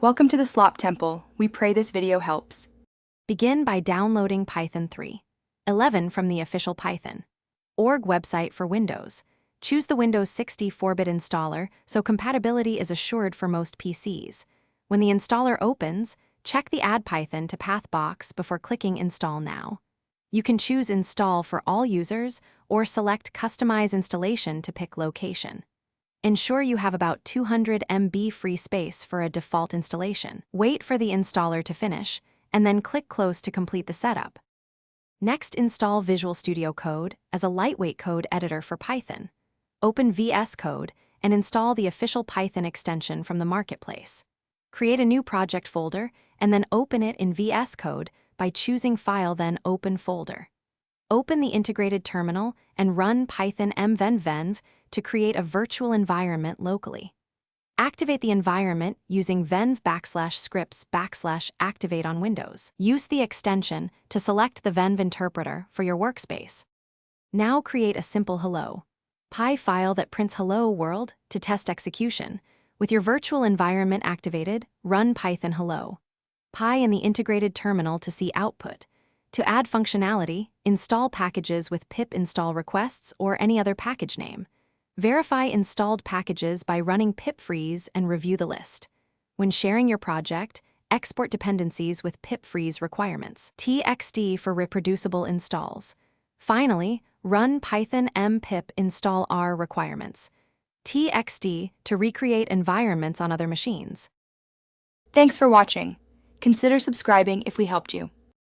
Welcome to the Slop Temple. We pray this video helps. Begin by downloading Python 3.11 from the official Python.org website for Windows. Choose the Windows 64-bit installer so compatibility is assured for most PCs. When the installer opens, check the Add Python to Path box before clicking Install Now. You can choose Install for all users or select Customize Installation to pick location. Ensure you have about 200 MB free space for a default installation. Wait for the installer to finish, and then click Close to complete the setup. Next, install Visual Studio Code as a lightweight code editor for Python. Open VS Code and install the official Python extension from the marketplace. Create a new project folder and then open it in VS Code by choosing File, then Open Folder. Open the integrated terminal and run Python mvenv to create a virtual environment locally. Activate the environment using venv \scripts \activate on Windows. Use the extension to select the venv interpreter for your workspace. Now create a simple Hello Py file that prints Hello World to test execution. With your virtual environment activated, run Python Hello Py in the integrated terminal to see output. To add functionality, install packages with pip install requests or any other package name. Verify installed packages by running pip freeze and review the list. When sharing your project, export dependencies with pip freeze requirements. txt for reproducible installs. Finally, run Python mpip install r requirements. txt to recreate environments on other machines. Thanks for watching. Consider subscribing if we helped you.